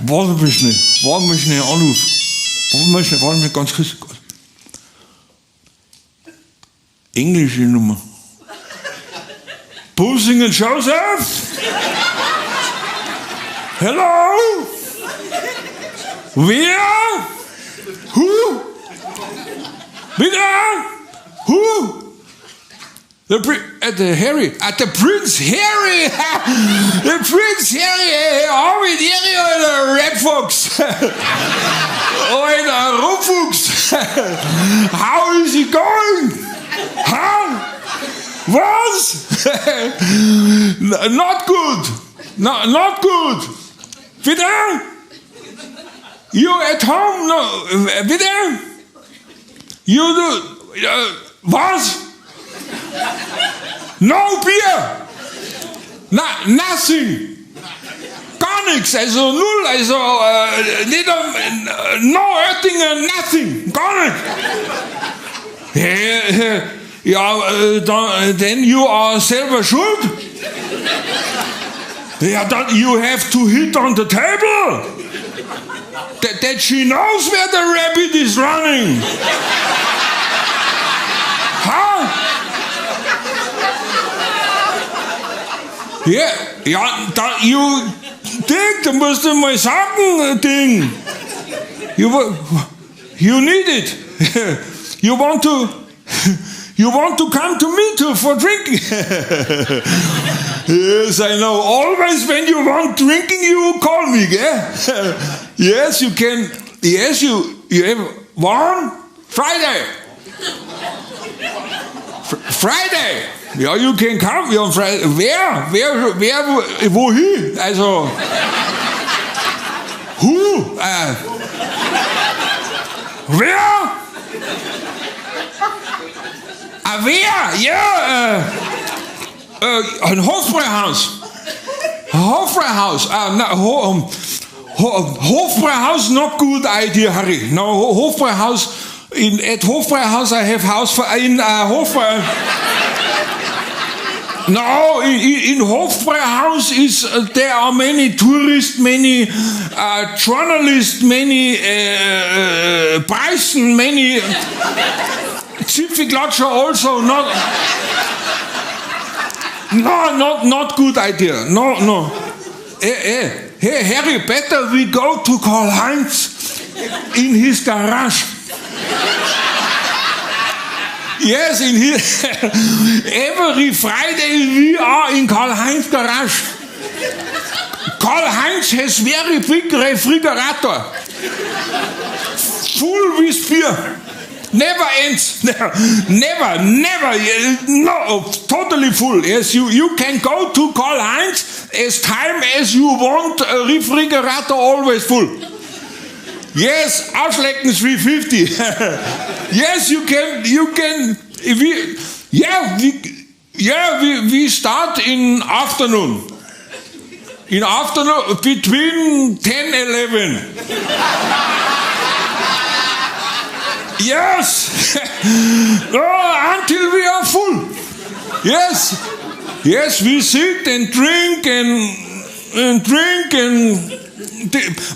Warte mal schnell, Anruf. Warte mal ganz kurz. Englische Nummer. Pussing and Joseph? Hello? Wer? Who? Bitte? Who? The Harry. The Prince Harry. The Prince Harry. Harvey Harry oder Redfox. Oder Rupfuchs. How is he going? Huh? Was? Not good. Not good. Bitte? You at home? No. Bitte? You do... was? No beer. Nothing. Gar nichts. Also null. Also no Oettinger, nothing. Gar nicht. Ja, then you are selber schuld. Ja, then you have to hit on the table. That she knows where the rabbit is running. Huh? Ja, du musst mal sagen, Ding. You need it. You want to come to me too for drinking. Yes, I know. Always when you want drinking, you call me, gell? Yes, you can. Yes, you have one Friday. Friday. Ja, you can come on Friday. Wer, wohin? Also, who? Wer? Wer? Ja, ein Hofbräuhaus. Hofbräuhaus. Hofbräuhaus, not good idea, Harry. No, Hofbräuhaus. At Hofbräuhaus, I have house for in Hofbräuhaus. No, in Hofbräuhaus is there are many tourists, many journalists, many Preisen, many Zipfelklatscher also. Not good idea. No. Hey, Harry, better we go to Karl-Heinz in his garage. Yes, in his every Friday we are in Karl-Heinz garage. Karl-Heinz has very big refrigerator, full with beer. Never ends. Never. No, totally full. Yes, you can go to Karl-Heinz as time as you want. A refrigerator always full. Yes, Auslecken 350. Yes, you can. We start in afternoon. In afternoon between 10-11. Yes. Until we are full. Yes, we sit and drink and drink and.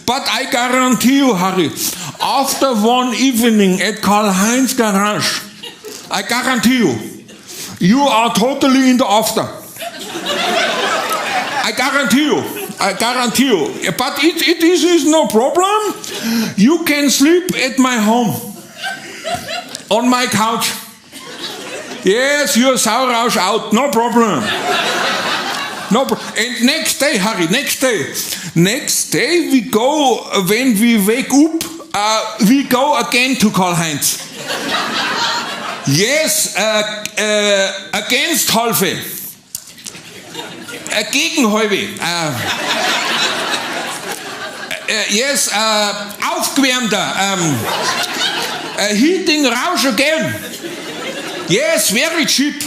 But I guarantee you, Harry, after one evening at Karl-Heinz garage, I guarantee you are totally in the after. I guarantee you. But it is no problem. You can sleep at my home. On my couch. Yes, your Saurausch out, no problem. And next day, Harry, next day we go, when we wake up, we go again to Karl-Heinz. Yes, against Halve. Gegen Halve. Yes, aufgewärmter. Heating Rausch again. Yes, very cheap.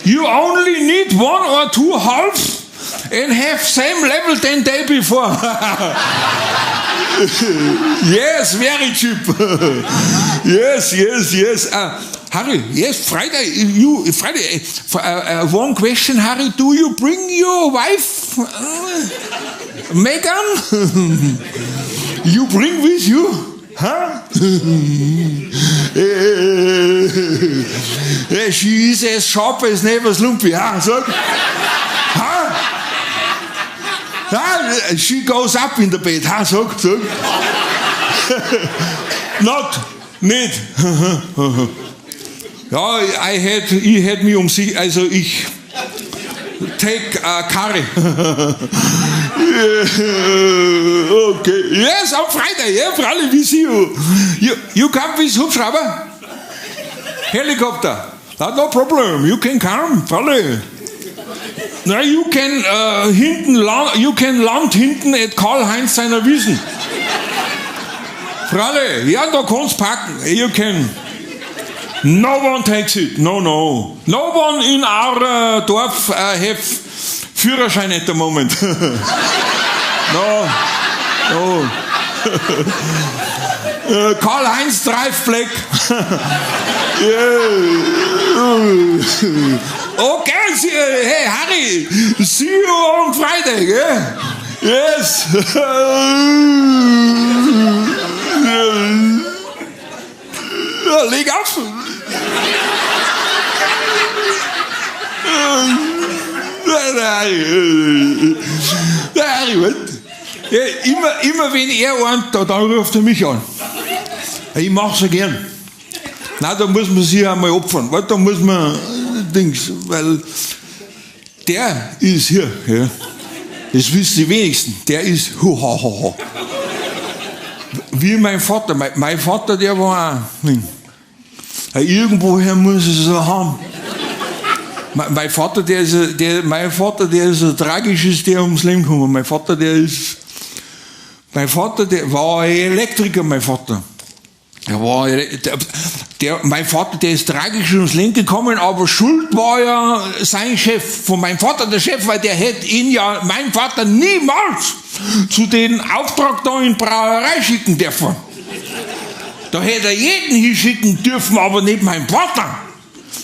You only need 1 or 2 halves and have same level than day before. Yes, very cheap. Yes. Harry, yes, Friday. One question, Harry. Do you bring your wife? Megan? You bring with you? Huh? She is as sharp as never slumpy. Huh? So, huh? Huh? She goes up in the bed. Huh? So. Nicht. Ja, ich hätte mich sie, also ich take curry. Okay. Yes, on Friday, yeah, Fralli, we see you. You come with Hubschrauber? Helicopter. No problem, you can come, Fralli. Na, you can land hinten at Karl-Heinz seiner Wiesen. Fralli, ja, da kannst packen, you can. No one takes it, no. No one in our Dorf have Führerschein at the moment. No. Karl-Heinz drive black. Okay, hey Harry, see you on Friday, yeah? Yes. Leg auf. Immer wenn er warnt, dann ruft er mich an. Ich mach's ja gern. Nein, da muss man sich einmal opfern. Da muss man weil der ist hier. Ja. Das wissen die wenigsten. Der ist wie mein Vater. Mein Vater, der war auch. Irgendwoher muss es so haben. Mein Vater, der ist ein tragisches, der ums Leben gekommen. Mein Vater, der war ein Elektriker, mein Vater. Mein Vater, der ist tragisch ums Leben gekommen, aber schuld war ja sein Chef, von meinem Vater der Chef, weil der hätte ihn ja, mein Vater, niemals zu den Auftrag da in Brauerei schicken dürfen. Da hätte er jeden hinschicken dürfen, aber nicht mein Vater.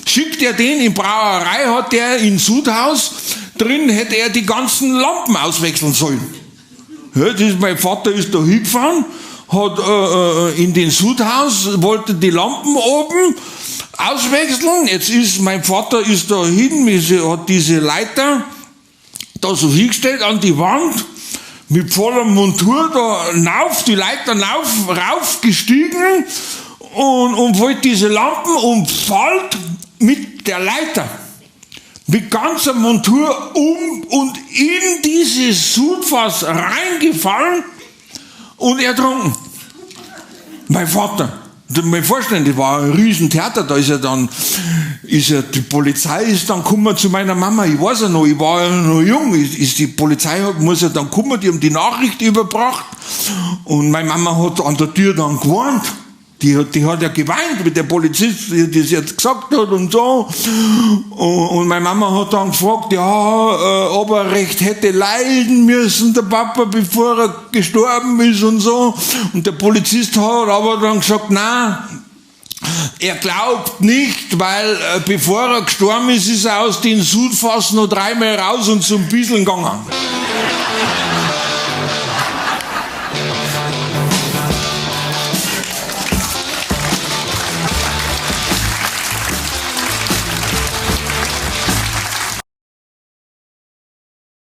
Schickt er den in Brauerei, hat der in Sudhaus drin, hätte er die ganzen Lampen auswechseln sollen. Ja, mein Vater ist da hingefahren, hat in den Sudhaus, wollte die Lampen oben auswechseln. Jetzt ist mein Vater ist da hin, hat diese Leiter da so hingestellt an die Wand, mit voller Montur da die Leiter rauf gestiegen und wollte diese Lampen und fällt mit der Leiter, mit ganzer Montur und in dieses Sudfass reingefallen und ertrunken. Mein Vater. Mein Vorstand, das war ein Riesentheater, da die Polizei ist dann gekommen zu meiner Mama, ich weiß ja noch, ich war ja noch jung, die Polizei muss ja dann kommen, die haben die Nachricht überbracht und meine Mama hat an der Tür dann gewarnt. Die hat ja geweint mit der Polizist, die es jetzt gesagt hat und so. Und meine Mama hat dann gefragt, ja, ob er recht hätte leiden müssen, der Papa, bevor er gestorben ist und so. Und der Polizist hat aber dann gesagt, nein, er glaubt nicht, weil bevor er gestorben ist, ist er aus den Sudfass noch 3-mal raus und zum Bisseln gegangen.